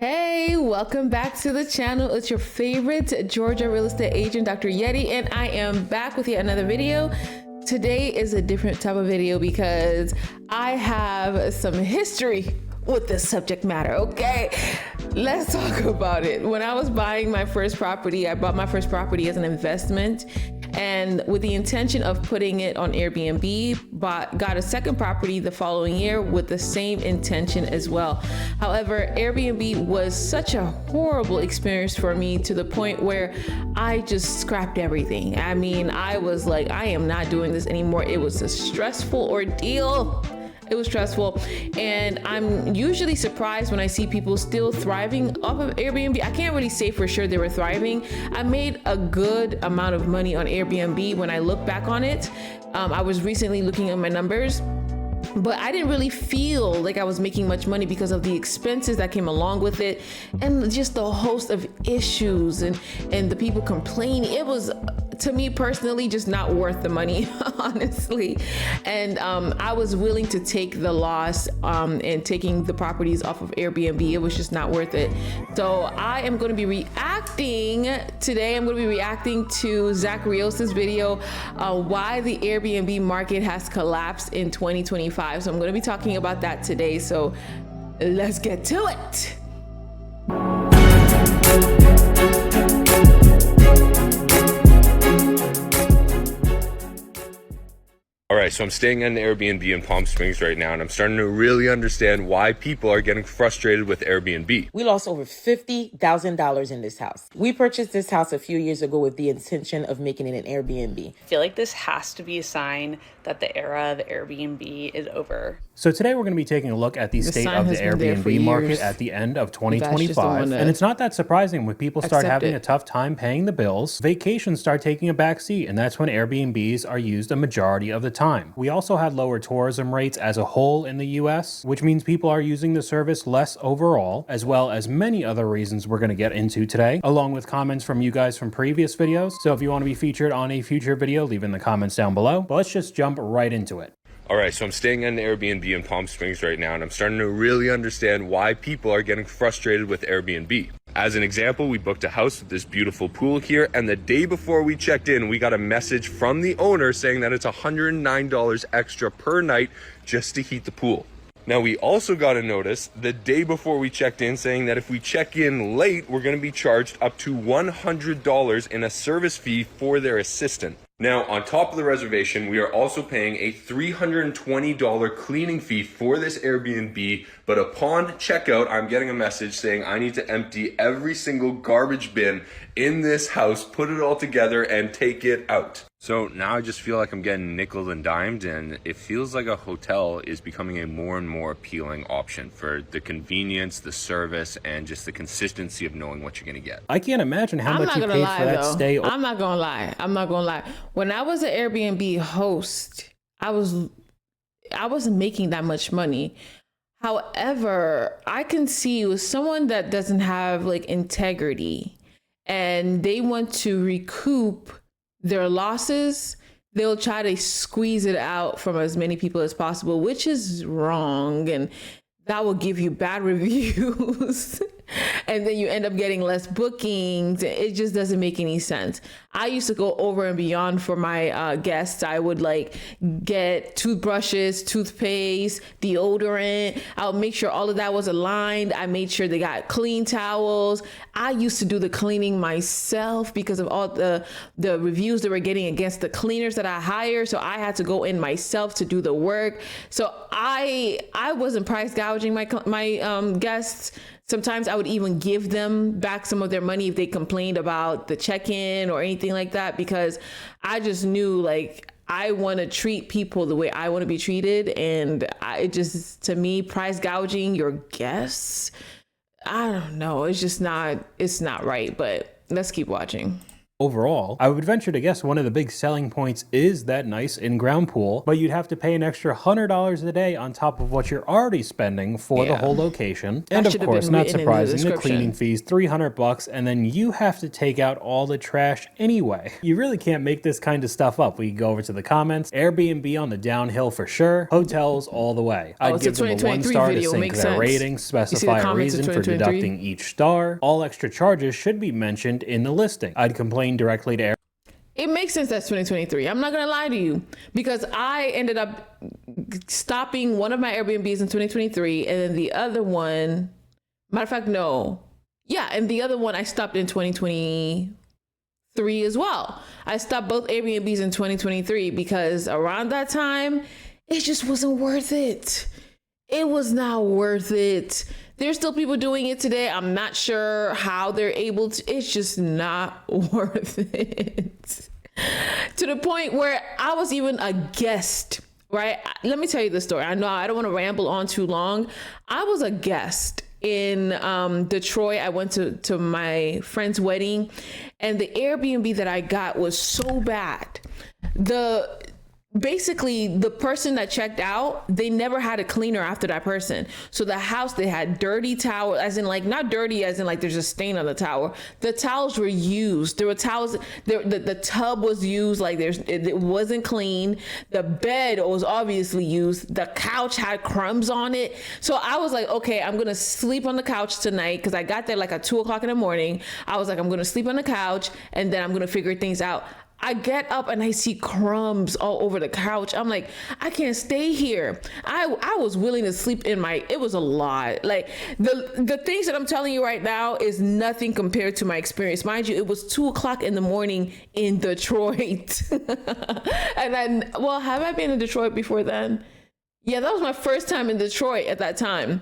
Hey, welcome back to the channel. It's your favorite Georgia real estate agent, Dr. Yeti, and I am back with yet another video. Today is a different type of video because I have some history with this subject matter, okay? Let's talk about it. When I was buying my first property, I bought my first property as an investment and with the intention of putting it on Airbnb, got a second property the following year with the same intention as well. However, Airbnb was such a horrible experience for me to the point where I just scrapped everything. I mean, I was like, I am not doing this anymore. It was a stressful ordeal. It was stressful, and I'm usually surprised when I see people still thriving off of Airbnb. I can't really say for sure they were thriving. I made a good amount of money on Airbnb when I look back on it. I was recently looking at my numbers, but I didn't really feel like I was making much money because of the expenses that came along with it and just the host of issues and the people complaining. It was, to me personally, just not worth the money, honestly. And I was willing to take the loss and taking the properties off of Airbnb. It was just not worth it. So I am going to be reacting today. I'm going to be reacting to Zach Rios' video, why the Airbnb market has collapsed in 2025. So I'm going to be talking about that today. So let's get to it. All right, so I'm staying at an Airbnb in Palm Springs right now, and I'm starting to really understand why people are getting frustrated with Airbnb. We lost over $50,000 in this house. We purchased this house a few years ago with the intention of making it an Airbnb. I feel like this has to be a sign that the era of Airbnb is over. So today we're going to be taking a look at the state of the Airbnb market at the end of 2025. And it's not that surprising when people start having a tough time paying the bills, vacations start taking a backseat, and that's when Airbnbs are used a majority of the time. We also had lower tourism rates as a whole in the US, which means people are using the service less overall, as well as many other reasons we're going to get into today, along with comments from you guys from previous videos. So if you want to be featured on a future video, leave in the comments down below. But let's just jump right into it. All right, so I'm staying at an Airbnb in Palm Springs right now, and I'm starting to really understand why people are getting frustrated with Airbnb. As an example, we booked a house with this beautiful pool here, and the day before we checked in, we got a message from the owner saying that it's $109 extra per night just to heat the pool. Now, we also got a notice the day before we checked in saying that if we check in late, we're going to be charged up to $100 in a service fee for their assistant. Now, on top of the reservation, we are also paying a $320 cleaning fee for this Airbnb, but upon checkout, I'm getting a message saying I need to empty every single garbage bin in this house, put it all together, and take it out. So now I just feel like I'm getting nickel and dimed, and it feels like a hotel is becoming a more and more appealing option for the convenience, the service, and just the consistency of knowing what you're going to get. I can't imagine how much you paid for that stay. I'm not gonna lie. When I was an Airbnb host, I wasn't making that much money. However, I can see with someone that doesn't have like integrity and they want to recoup their losses, they'll try to squeeze it out from as many people as possible, which is wrong. And that will give you bad reviews. And then you end up getting less bookings. It just doesn't make any sense. I used to go over and beyond for my guests. I would like get toothbrushes, toothpaste, deodorant. I'll make sure all of that was aligned. I made sure they got clean towels. I used to do the cleaning myself because of all the reviews that were getting against the cleaners that I hired. So I had to go in myself to do the work. So I wasn't price gouging my guests. Sometimes I would even give them back some of their money if they complained about the check-in or anything like that, because I just knew like I want to treat people the way I want to be treated. And to me, price gouging your guests, I don't know. It's not right, but let's keep watching. Overall, I would venture to guess one of the big selling points is that nice in-ground pool, but you'd have to pay an extra $100 a day on top of what you're already spending for the whole location. And of course, not surprising, the cleaning fees, $300, and then you have to take out all the trash anyway. You really can't make this kind of stuff up. We can go over to the comments. Airbnb on the downhill for sure. Hotels all the way. I'd give them a 1 star to sync their ratings, specify a reason for deducting each star. All extra charges should be mentioned in the listing. I'd complain directly to Airbnb. It makes sense that's 2023. I'm not going to lie to you, because I ended up stopping one of my Airbnbs in 2023, and then the other one, matter of fact, no. Yeah, and the other one I stopped in 2023 as well. I stopped both Airbnbs in 2023 because around that time, it just wasn't worth it. It was not worth it. There's still people doing it today. I'm not sure how they're able to. It's just not worth it. To the point where I was even a guest, right? Let me tell you the story. I know I don't want to ramble on too long. I was a guest in Detroit. I went to my friend's wedding, and the Airbnb that I got was so bad. Basically, the person that checked out, they never had a cleaner after that person. So the house, they had dirty towels, as in like, not dirty as in like there's a stain on the towel. The towels were used. There were towels, the tub was used, like it wasn't clean. The bed was obviously used. The couch had crumbs on it. So I was like, okay, I'm going to sleep on the couch tonight, because I got there like at 2:00 in the morning. I was like, I'm going to sleep on the couch, and then I'm going to figure things out. I get up and I see crumbs all over the couch. I'm like, I can't stay here. I was willing to sleep in it was a lot. Like the things that I'm telling you right now is nothing compared to my experience. Mind you, it was 2:00 in the morning in Detroit. And then, well, have I been in Detroit before then? Yeah, that was my first time in Detroit at that time.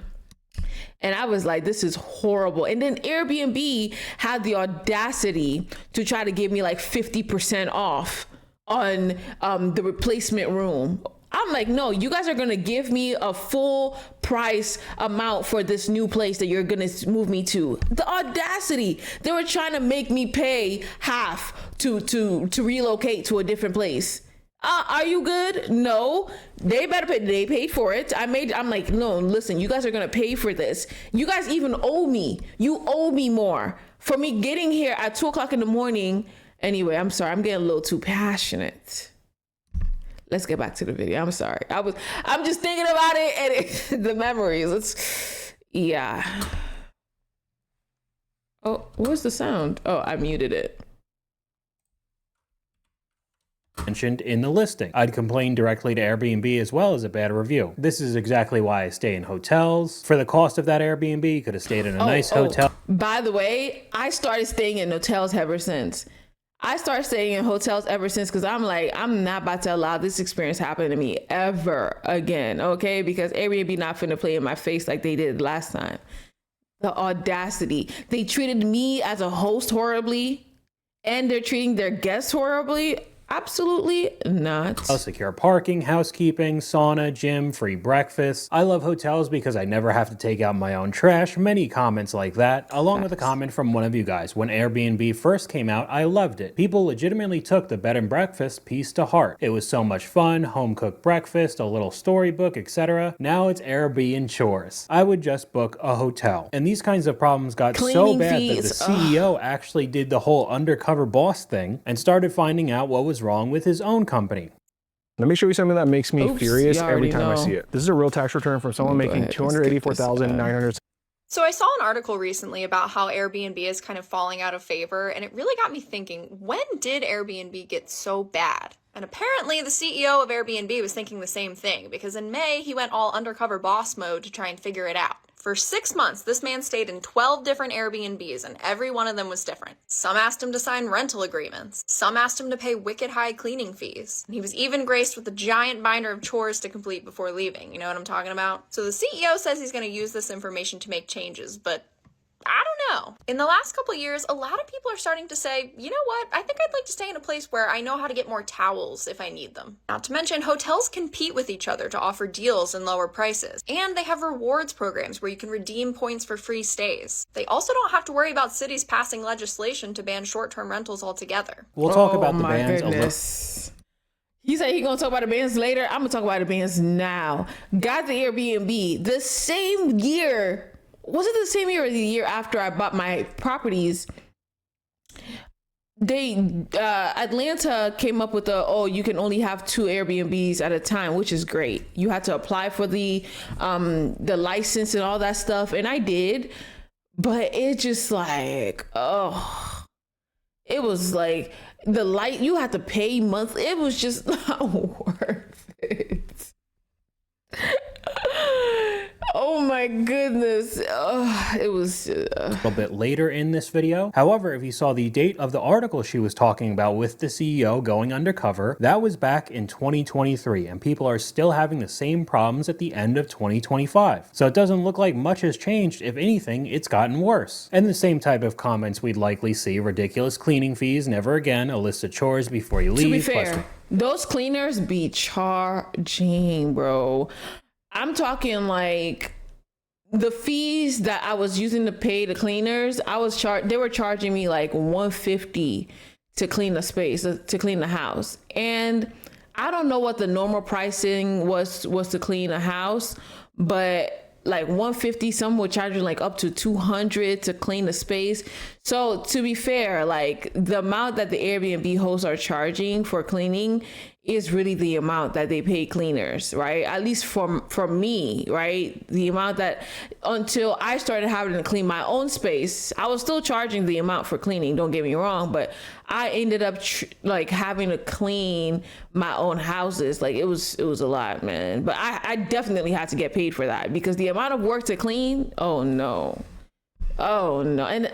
And I was like, this is horrible. And then Airbnb had the audacity to try to give me like 50% off on the replacement room. I'm like, no, you guys are going to give me a full price amount for this new place that you're going to move me to. The audacity. They were trying to make me pay half to relocate to a different place. Are you good? No, they better pay. They paid for it. I'm like, no, listen, you guys are going to pay for this. You guys even owe me. You owe me more for me getting here at 2:00 in the morning. Anyway, I'm sorry. I'm getting a little too passionate. Let's get back to the video. I'm sorry. I'm just thinking about it and the memories. Yeah. Oh, what's the sound? Oh, I muted it. Mentioned in the listing. I'd complain directly to Airbnb as well as a bad review. This is exactly why I stay in hotels. For the cost of that Airbnb, you could have stayed in a nice hotel. By the way, I started staying in hotels ever since. Because I'm like, I'm not about to allow this experience happen to me ever again, okay? Because Airbnb not finna play in my face like they did last time. The audacity. They treated me as a host horribly, and they're treating their guests horribly. Absolutely not. Secure parking, housekeeping, sauna, gym, free breakfast. I love hotels because I never have to take out my own trash. Many comments like that, along with a comment from one of you guys. When Airbnb first came out, I loved it. People legitimately took the bed and breakfast piece to heart. It was so much fun, home-cooked breakfast, a little storybook, etc. Now it's Airbnb chores. I would just book a hotel. And these kinds of problems got so bad that the CEO actually did the whole undercover boss thing and started finding out what was wrong with his own company. Let me show you something that makes me furious every time I see it. This is a real tax return from someone making $284,900. So I saw an article recently about how Airbnb is kind of falling out of favor, and it really got me thinking, when did Airbnb get so bad? And apparently the CEO of Airbnb was thinking the same thing, because in May he went all undercover boss mode to try and figure it out. For 6 months, this man stayed in 12 different Airbnbs, and every one of them was different. Some asked him to sign rental agreements. Some asked him to pay wicked high cleaning fees. And he was even graced with a giant binder of chores to complete before leaving. You know what I'm talking about? So the CEO says he's going to use this information to make changes, but I don't know. In the last couple of years, a lot of people are starting to say, you know what? I think I'd like to stay in a place where I know how to get more towels if I need them. Not to mention, hotels compete with each other to offer deals and lower prices. And they have rewards programs where you can redeem points for free stays. They also don't have to worry about cities passing legislation to ban short-term rentals altogether. We'll talk about the bans a little. He said he's gonna talk about the bans later. I'm gonna talk about the bans now. Got the Airbnb the same year. Was it the same year or the year after I bought my properties? Atlanta came up with you can only have 2 Airbnbs at a time, which is great. You had to apply for the license and all that stuff, and I did, but it just like, it was like you had to pay monthly. It was just not worth it. Oh my goodness. It was a little bit later in this video. However, if you saw the date of the article she was talking about with the CEO going undercover, that was back in 2023, and people are still having the same problems at the end of 2025. So it doesn't look like much has changed. If anything, it's gotten worse. And the same type of comments we'd likely see: ridiculous cleaning fees, never again, a list of chores before you leave. To be fair, those cleaners be charging, bro. I'm talking like the fees that I was using to pay the cleaners. They were charging me like $150 to clean the space, to clean the house. And I don't know what the normal pricing was to clean a house, but like $150, some were charging like up to $200 to clean the space. So to be fair, like the amount that the Airbnb hosts are charging for cleaning is really the amount that they pay cleaners, right? At least from me, right? The amount that, until I started having to clean my own space, I was still charging the amount for cleaning, don't get me wrong, but I ended up like having to clean my own houses. Like it was a lot, man. But I definitely had to get paid for that, because the amount of work to clean, oh no. And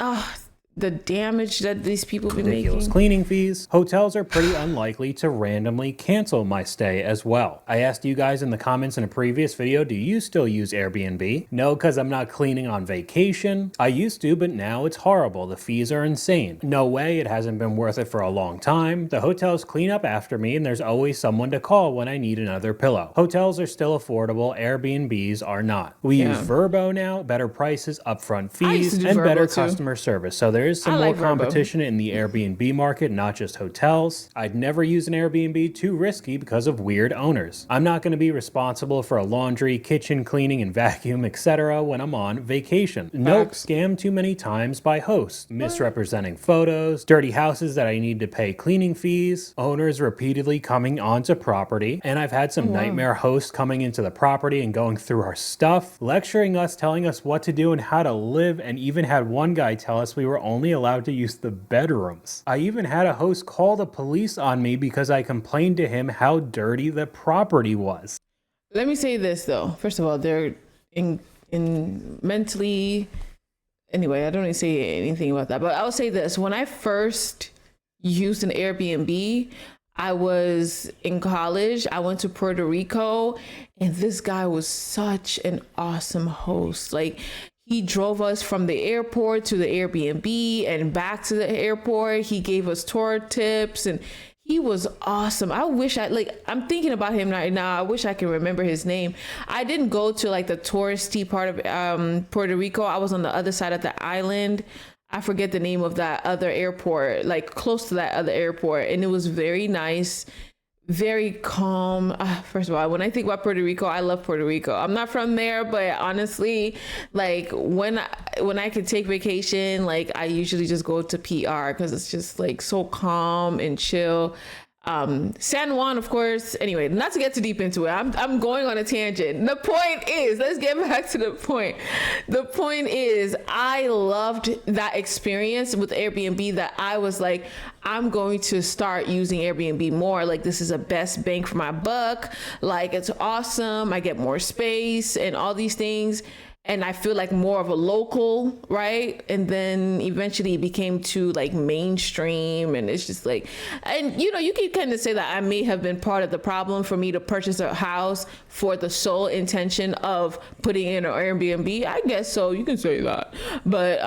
the damage that these people be ridiculous making. Cleaning fees. Hotels are pretty unlikely to randomly cancel my stay as well. I asked you guys in the comments in a previous video, do you still use Airbnb? No, because I'm not cleaning on vacation. I used to, but now it's horrible. The fees are insane. No way, it hasn't been worth it for a long time. The hotels clean up after me, and there's always someone to call when I need another pillow. Hotels are still affordable, Airbnbs are not. We use Vrbo now, better prices, upfront fees, and better customer service. So there is some more competition in the Airbnb market, not just hotels. I'd never use an Airbnb, too risky because of weird owners. I'm not going to be responsible for a laundry, kitchen cleaning, and vacuum, etc. when I'm on vacation. Nope, scammed too many times by hosts, misrepresenting photos, dirty houses that I need to pay cleaning fees, owners repeatedly coming onto property, and I've had some nightmare hosts coming into the property and going through our stuff, lecturing us, telling us what to do and how to live, and even had one guy tell us we were only allowed to use the bedrooms. I even had a host call the police on me because I complained to him how dirty the property was. Let me say this though. First of all, they're in mentally, anyway, I don't even say anything about that, but I'll say this. When I first used an Airbnb, I was in college. I went to Puerto Rico, and this guy was such an awesome host. Like, he drove us from the airport to the Airbnb and back to the airport. He gave us tour tips, and he was awesome. I wish I'm thinking about him right now. I wish I could remember his name. I didn't go to like the touristy part of Puerto Rico. I was on the other side of the island. I forget the name of that other airport, like close to that other airport. And it was very nice, very calm. First of all, when I think about Puerto Rico, I love Puerto Rico. I'm not from there, but honestly, like when I could take vacation, like I usually just go to PR because it's just like so calm and chill. San Juan, of course. Anyway, not to get too deep into it. I'm going on a tangent. The point is, let's get back to the point. The point is, I loved that experience with Airbnb that I was like, I'm going to start using Airbnb more. Like, this is a best bang for my buck. Like, it's awesome. I get more space and all these things. and I feel like more of a local, right? And then eventually it became too like mainstream, and it's just like, and you know, you can kind of say that I may have been part of the problem for me to purchase a house for the sole intention of putting in an Airbnb. I guess so, you can say that. But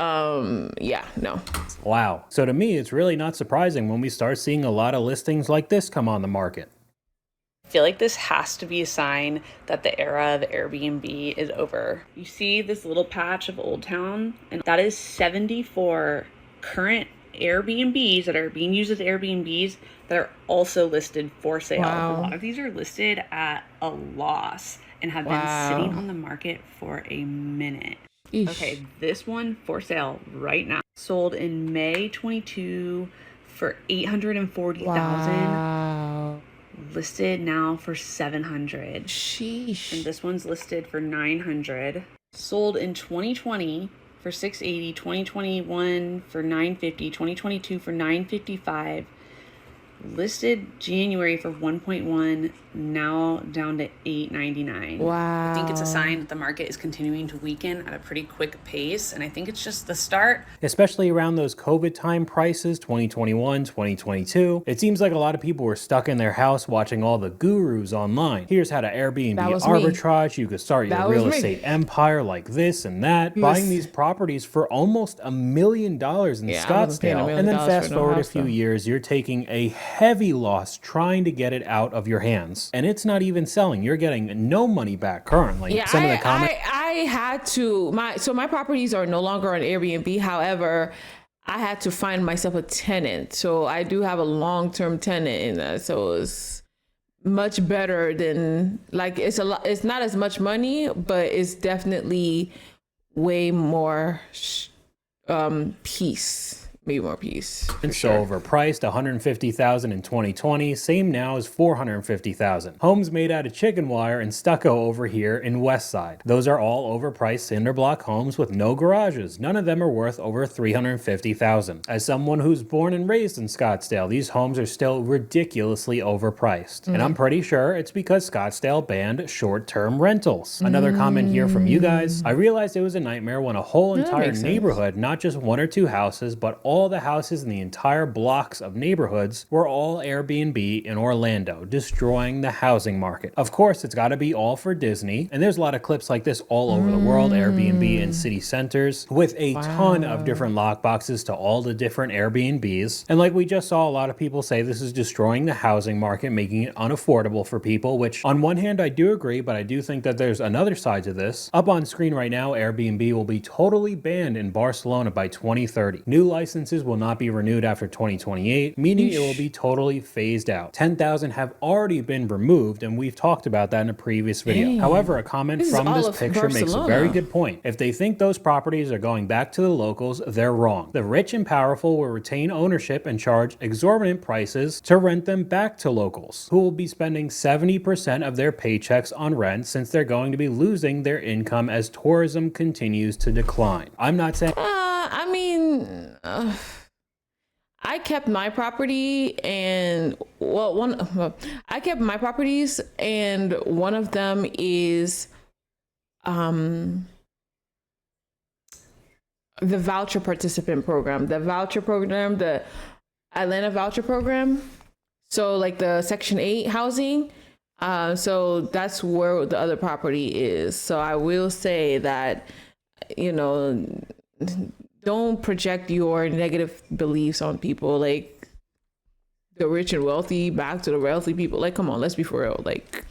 yeah, no. Wow. So to me, it's really not surprising when we start seeing a lot of listings like this come on the market. I feel like this has to be a sign that the era of Airbnb is over. You see this little patch of Old Town, and that is 74 current Airbnbs that are being used as Airbnbs that are also listed for sale. Wow. A lot of these are listed at a loss and have been sitting on the market for a minute. Eesh. Okay, this one for sale right now. Sold in May 22 for $840,000. Wow. Listed now for $700. Sheesh. And this one's listed for $900. Sold in 2020 for $680, 2021 for $950, 2022 for $955. Listed January for 1.1, now down to $899. Wow. I think it's a sign that the market is continuing to weaken at a pretty quick pace, and I think it's just the start. Especially around those COVID time prices, 2021, 2022. It seems like a lot of people were stuck in their house watching all the gurus online. Here's how to Airbnb arbitrage. You could start your real estate empire like this and that. Buying these properties for almost $1 million in Scottsdale. And then fast forward a few years, you're taking a heavy loss trying to get it out of your hands. And it's not even selling. You're getting no money back currently. Yeah, Some of the comments I had to, my properties are no longer on Airbnb. However, I had to find myself a tenant. So I do have a long-term tenant in that. So it's much better than, like, it's not as much money, but it's definitely way more peace. Maybe more peace. And so overpriced, $150,000 in 2020, same now as $450,000. Homes made out of chicken wire and stucco over here in Westside. Those are all overpriced cinder block homes with no garages. None of them are worth over $350,000. As someone who's born and raised in Scottsdale, these homes are still ridiculously overpriced. And I'm pretty sure it's because Scottsdale banned short-term rentals. Another comment here from you guys. I realized it was a nightmare when a whole entire neighborhood, not just one or two houses, but all the houses in the entire blocks of neighborhoods were all Airbnb in Orlando, destroying the housing market. Of course, it's got to be all for Disney, and there's a lot of clips like this all over the world, Airbnb in city centers, with a ton of different lockboxes to all the different Airbnbs. And like we just saw, a lot of people say this is destroying the housing market, making it unaffordable for people, which on one hand I do agree, but I do think that there's another side to this. Up on screen right now, Airbnb will be totally banned in Barcelona by 2030. New licenses will not be renewed after 2028, meaning it will be totally phased out. 10,000 have already been removed, and we've talked about that in a previous video. However, a comment from this picture makes a very good point. If they think those properties are going back to the locals, they're wrong. The rich and powerful will retain ownership and charge exorbitant prices to rent them back to locals, who will be spending 70% of their paychecks on rent, since they're going to be losing their income as tourism continues to decline. I'm not saying I kept my property, and I kept my properties, and one of them is the voucher participant program, the Atlanta voucher program. So like the Section 8 housing. So that's where the other property is. So I will say that, you know, don't project your negative beliefs on people, like the rich and wealthy back to the wealthy people. Like, come on, let's be for real. Like,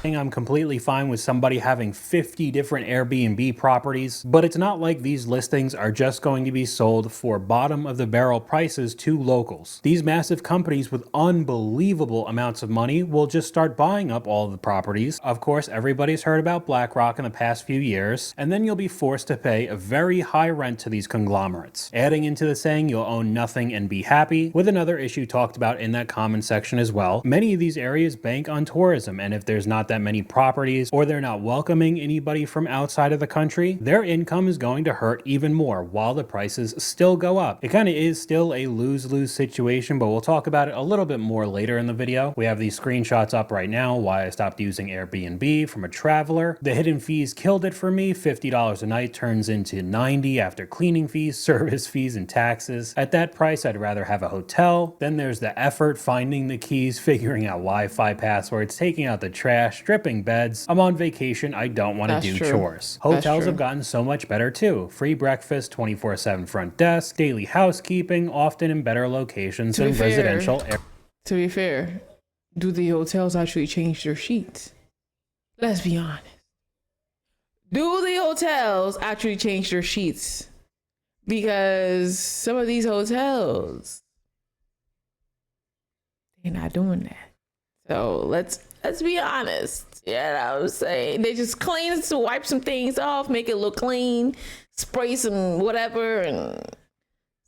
I'm completely fine with somebody having 50 different Airbnb properties, but it's not like these listings are just going to be sold for bottom of the barrel prices to locals. These massive companies with unbelievable amounts of money will just start buying up all the properties. Of course, everybody's heard about BlackRock in the past few years, and then you'll be forced to pay a very high rent to these conglomerates. Adding into the saying, you'll own nothing and be happy, with another issue talked about in that comment section as well. Many of these areas bank on tourism, and if there's not that many properties, or they're not welcoming anybody from outside of the country, their income is going to hurt even more while the prices still go up. It kind of is still a lose-lose situation, but we'll talk about it a little bit more later in the video. We have these screenshots up right now why I stopped using Airbnb from a traveler. The hidden fees killed it for me. $50 a night turns into $90 after cleaning fees, service fees, and taxes. At that price, I'd rather have a hotel. Then there's the effort finding the keys, figuring out Wi-Fi passwords, taking out the trash, stripping beds. I'm on vacation. I don't want to do chores. Hotels have gotten so much better too. Free breakfast, 24/7 front desk, daily housekeeping, often in better locations than residential. To be fair, do the hotels actually change their sheets? Let's be honest. Do the hotels actually change their sheets? Because some of these hotels, they're not doing that. So let's be honest. Yeah, I was saying they just clean, to wipe some things off, make it look clean, spray some whatever, and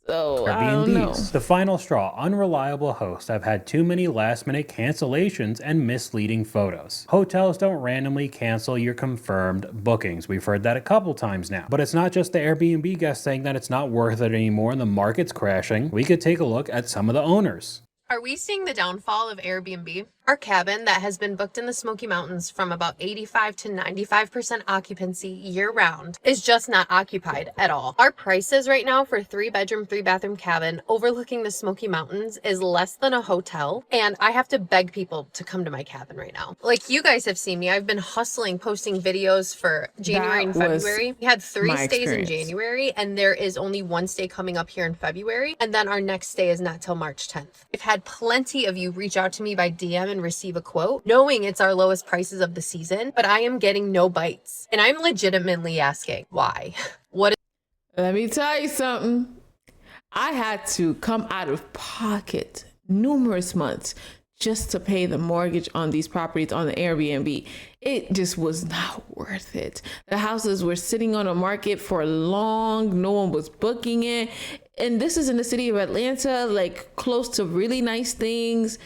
so I don't know. The final straw, unreliable host. I've had too many last-minute cancellations and misleading photos. Hotels don't randomly cancel your confirmed bookings. We've heard that a couple times now. But it's not just the Airbnb guests saying that it's not worth it anymore and the market's crashing. We could take a look at some of the owners. Are we seeing the downfall of Airbnb? Our cabin that has been booked in the Smoky Mountains from about 85 to 95% occupancy year round is just not occupied at all. Our prices right now for 3-bedroom, 3-bathroom cabin overlooking the Smoky Mountains is less than a hotel. And I have to beg people to come to my cabin right now. Like you guys have seen me, I've been hustling, posting videos for January and February. We had 3 stays in January and there is only 1 stay coming up here in February. And then our next stay is not till March 10th. I've had plenty of you reach out to me by DM and receive a quote, knowing it's our lowest prices of the season, but I am getting no bites. And I'm legitimately asking, why? Let me tell you something. I had to come out of pocket numerous months just to pay the mortgage on these properties on the Airbnb. It just was not worth it. The houses were sitting on the market for long. No one was booking it. And this is in the city of Atlanta, like close to really nice things.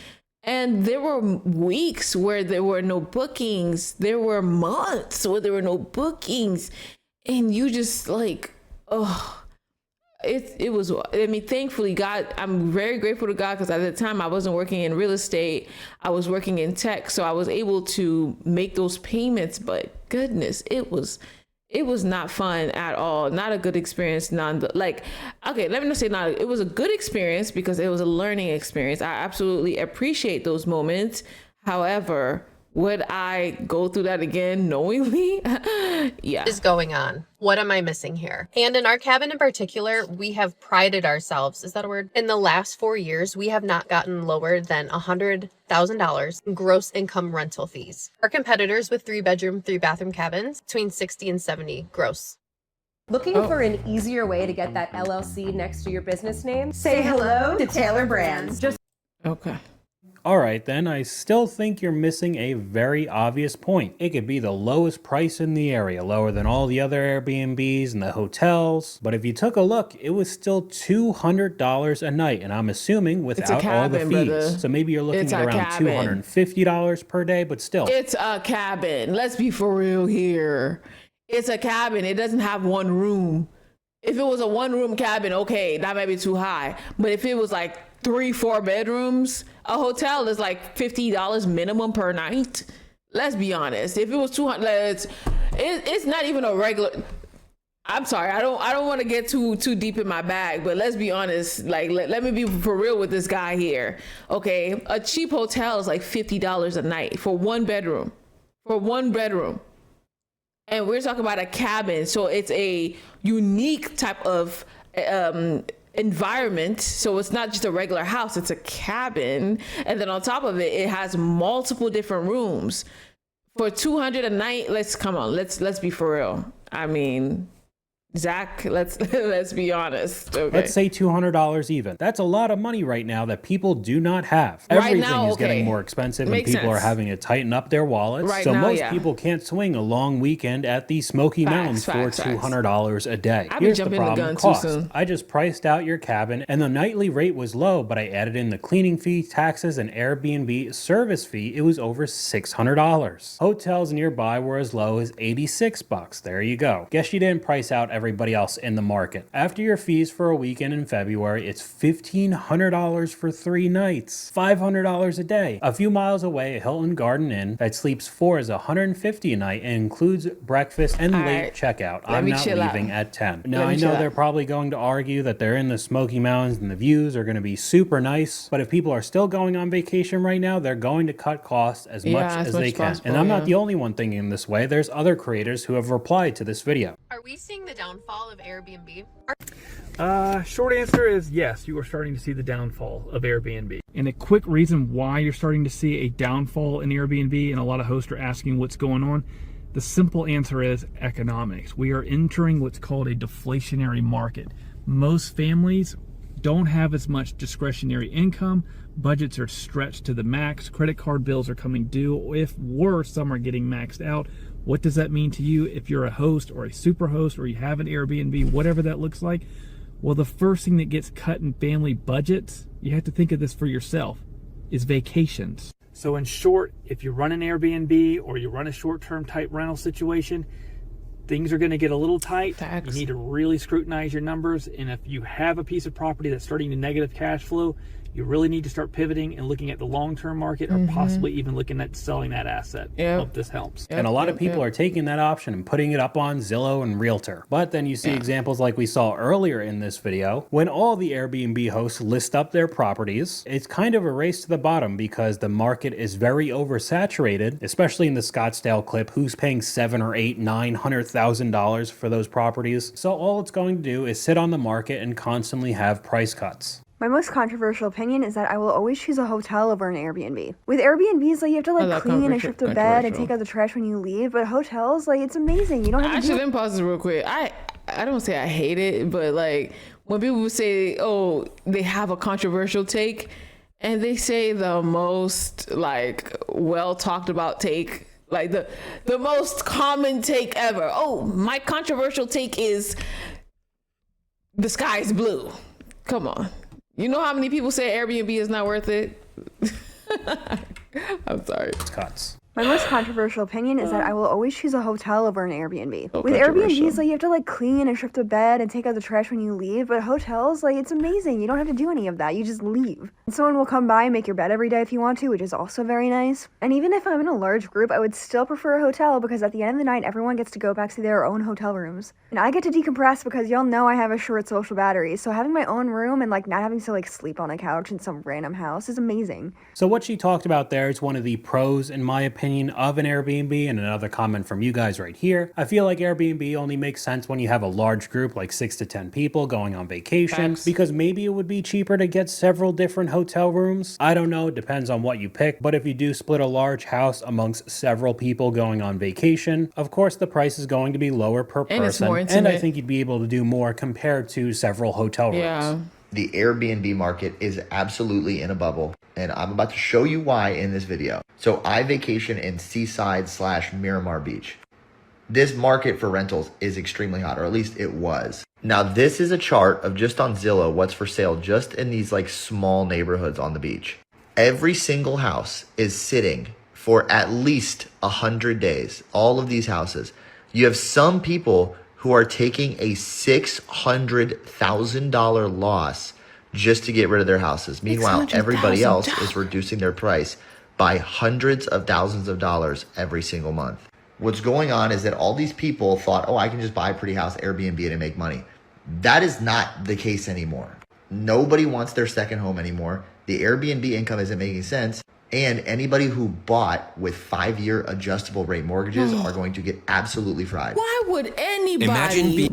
And there were weeks where there were no bookings. There were months where there were no bookings. And you just like, oh, it was, I mean, thankfully, God, I'm very grateful to God because at the time I wasn't working in real estate. I was working in tech. So I was able to make those payments. But goodness, it was not fun at all. Not a good experience. Okay, let me not say not. It was a good experience because it was a learning experience. I absolutely appreciate those moments. However, would I go through that again knowingly? Yeah. What is going on? What am I missing here? And in our cabin in particular, we have prided ourselves, is that a word? In the last 4 years, we have not gotten lower than $100,000 in gross income rental fees. Our competitors with 3-bedroom, 3-bathroom cabins, between 60 and 70 gross. Looking for an easier way to get that LLC next to your business name? Say hello to Taylor Brands. Okay. All right, then I still think you're missing a very obvious point. It could be the lowest price in the area, lower than all the other Airbnbs and the hotels. But if you took a look, it was still $200 a night. And I'm assuming without all the fees. Brother. So maybe you're looking at around $250 per day, but still. It's a cabin. Let's be for real here. It's a cabin. It doesn't have one room. If it was a 1-room cabin, okay, that might be too high. But if it was like 3-4 bedrooms, a hotel is like $50 minimum per night. Let's be honest. If it was 200, it's not even a regular. I'm sorry. I don't want to get too deep in my bag, but let's be honest. Like, let me be for real with this guy here. Okay, a cheap hotel is like $50 a night for 1 bedroom. For 1 bedroom. And we're talking about a cabin, so it's a unique type of environment. So it's not just a regular house, it's a cabin. And then on top of it, it has multiple different rooms. For $200 a night, let's be for real. I mean, Zach, let's be honest. Okay. Let's say $200 even. That's a lot of money right now that people do not have. Everything is getting more expensive and people are having to tighten up their wallets. So most people can't swing a long weekend at the Smoky Mountains for $200 a day. Here's the problem: cost. I just priced out your cabin and the nightly rate was low, but I added in the cleaning fee, taxes, and Airbnb service fee. It was over $600. Hotels nearby were as low as $86. There you go. Guess you didn't price out everybody else in the market. After your fees for a weekend in February, it's $1,500 for 3 nights, $500 a day. A few miles away, a Hilton Garden Inn that sleeps 4 is $150 a night and includes breakfast and late checkout. I'm not leaving at 10. Now I know they're probably going to argue that they're in the Smoky Mountains and the views are going to be super nice, but if people are still going on vacation right now, they're going to cut costs as much as they can. And I'm not the only one thinking this way. There's other creators who have replied to this video. Are we seeing the downfall of Airbnb? Short answer is yes, you are starting to see the downfall of Airbnb. And a quick reason why you're starting to see a downfall in Airbnb, and a lot of hosts are asking what's going on, the simple answer is economics. We are entering what's called a deflationary market. Most families don't have as much discretionary income. Budgets are stretched to the max. Credit card bills are coming due. If worse, some are getting maxed out. What does that mean to you if you're a host or a super host or you have an Airbnb, whatever that looks like? Well, the first thing that gets cut in family budgets, you have to think of this for yourself, is vacations. So in short, if you run an Airbnb or you run a short-term type rental situation, things are going to get a little tight. You need to really scrutinize your numbers. And if you have a piece of property that's starting to negative cash flow, you really need to start pivoting and looking at the long-term market or possibly even looking at selling that asset. Hope this helps. And a lot of people are taking that option and putting it up on Zillow and Realtor. But then you see examples like we saw earlier in this video. When all the Airbnb hosts list up their properties, it's kind of a race to the bottom because the market is very oversaturated, especially in the Scottsdale clip. Who's paying $700,000 or $800,000, $900,000 for those properties? So all it's going to do is sit on the market and constantly have price cuts. My most controversial opinion is that I will always choose a hotel over an Airbnb. With Airbnbs, like, you have to clean and shift the bed and take out the trash when you leave, but hotels, like, it's amazing. You don't have to Actually, let me pause this real quick. I don't say I hate it, but like when people say, oh, they have a controversial take and they say the most like well talked about take, like the most common take ever. Oh, my controversial take is the sky's blue. Come on. You know how many people say Airbnb is not worth it? I'm sorry. Cuts. My most controversial opinion is that I will always choose a hotel over an Airbnb. With Airbnbs, like, you have to clean and shift the bed and take out the trash when you leave, but hotels, like, it's amazing. You don't have to do any of that. You just leave. And someone will come by and make your bed every day if you want to, which is also very nice. And even if I'm in a large group, I would still prefer a hotel because at the end of the night, everyone gets to go back to their own hotel rooms. And I get to decompress because y'all know I have a short social battery, so having my own room and not having to sleep on a couch in some random house is amazing. So what she talked about there is one of the pros, in my opinion, of an Airbnb, and another comment from you guys right here. I feel like Airbnb only makes sense when you have a large group, like 6 to 10 people going on vacation, because maybe it would be cheaper to get several different hotel rooms. I don't know, it depends on what you pick, but if you do split a large house amongst several people going on vacation, of course the price is going to be lower per person, and I think you'd be able to do more compared to several hotel rooms. The Airbnb market is absolutely in a bubble, and I'm about to show you why in this video. So I vacation in Seaside/Miramar Beach. This market for rentals is extremely hot, or at least it was. Now this is a chart of just on Zillow what's for sale just in these small neighborhoods on the beach. Every single house is sitting for at least 100 days. All of these houses. You have some people who are taking a $600,000 loss just to get rid of their houses. Meanwhile, everybody else is reducing their price by hundreds of thousands of dollars every single month. What's going on is that all these people thought, oh, I can just buy a pretty house, Airbnb it, and make money. That is not the case anymore. Nobody wants their second home anymore. The Airbnb income isn't making sense. And anybody who bought with 5-year adjustable rate mortgages are going to get absolutely fried. Why would anybody,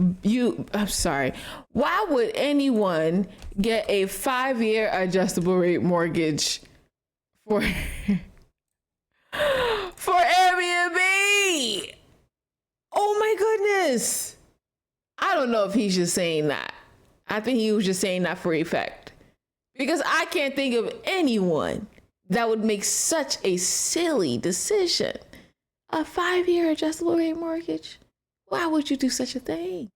why would anyone get a 5-year adjustable rate mortgage for Airbnb? Oh my goodness. I don't know if he's just saying that. I think he was just saying that for effect. Because I can't think of anyone that would make such a silly decision. A 5-year adjustable rate mortgage. Why would you do such a thing?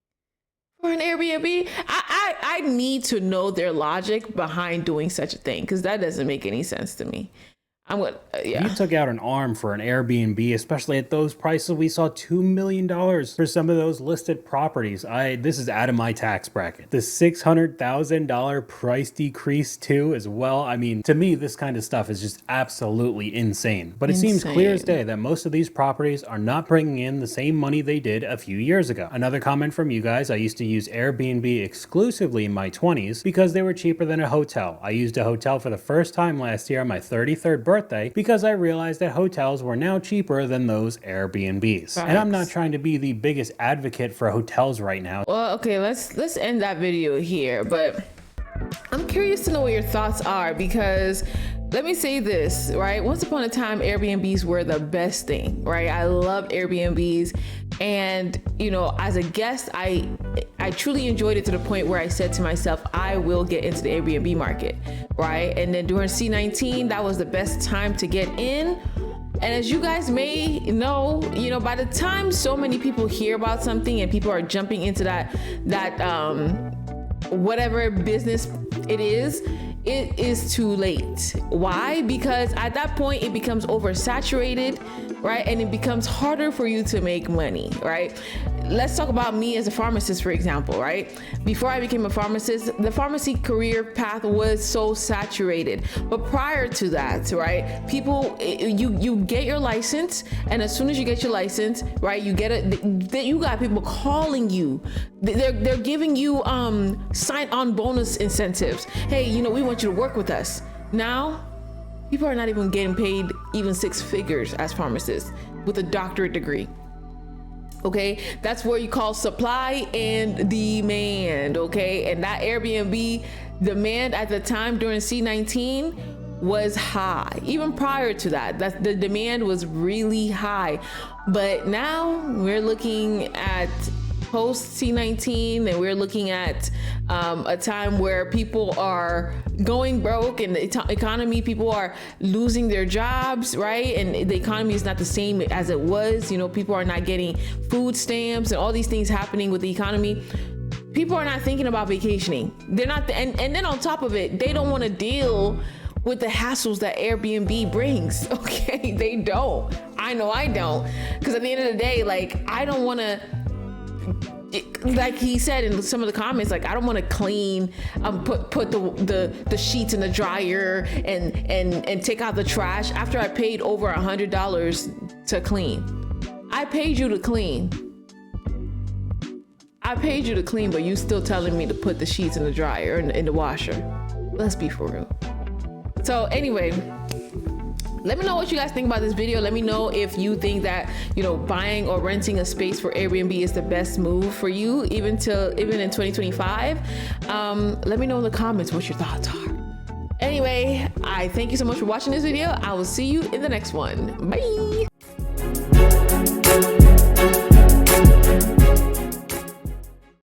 For an Airbnb? I need to know their logic behind doing such a thing, because that doesn't make any sense to me. You took out an arm for an Airbnb, especially at those prices. We saw $2 million for some of those listed properties. This is out of my tax bracket. The $600,000 price decrease too as well. I mean, to me, this kind of stuff is just absolutely insane. But it seems clear as day that most of these properties are not bringing in the same money they did a few years ago. Another comment from you guys: I used to use Airbnb exclusively in my 20s because they were cheaper than a hotel. I used a hotel for the first time last year on my 33rd birthday because I realized that hotels were now cheaper than those Airbnbs. And I'm not trying to be the biggest advocate for hotels right now. Well, okay, let's end that video here, but I'm curious to know what your thoughts are, because let me say this, right? Once upon a time, Airbnbs were the best thing, right? I loved Airbnbs. And, you know, as a guest, I truly enjoyed it to the point where I said to myself, I will get into the Airbnb market, right? And then during C19, that was the best time to get in. And as you guys may know, you know, by the time so many people hear about something and people are jumping into that whatever business it is too late. Why? Because at that point it becomes oversaturated, right? And it becomes harder for you to make money, right? Let's talk about me as a pharmacist, for example, right? Before I became a pharmacist, the pharmacy career path was so saturated. But prior to that, right, people, you get your license, and as soon as you get your license, right, you got people calling you. They're giving you sign-on bonus incentives. Hey, you know, we want you to work with us. Now, people are not even getting paid even 6 figures as pharmacists with a doctorate degree. Okay, that's where you call supply and demand. Okay, and that Airbnb demand at the time during C19 was high. Even prior to that, the demand was really high. But now we're looking at post C19, and we're looking at a time where people are going broke and the economy, people are losing their jobs, right? And the economy is not the same as it was. You know, people are not getting food stamps and all these things happening with the economy. People are not thinking about vacationing. They're not, and then on top of it, they don't want to deal with the hassles that Airbnb brings. Okay, they don't. I know I don't, because at the end of the day, like, I don't want to, like he said in some of the comments, like, I don't want to clean, put the sheets in the dryer and take out the trash after I paid over $100 to clean. I paid you to clean. But you still telling me to put the sheets in the dryer and in the washer. Let's be for real. So anyway, let me know what you guys think about this video. Let me know if you think that, you know, buying or renting a space for Airbnb is the best move for you, even in 2025. Let me know in the comments what your thoughts are. Anyway, I thank you so much for watching this video. I will see you in the next one. Bye.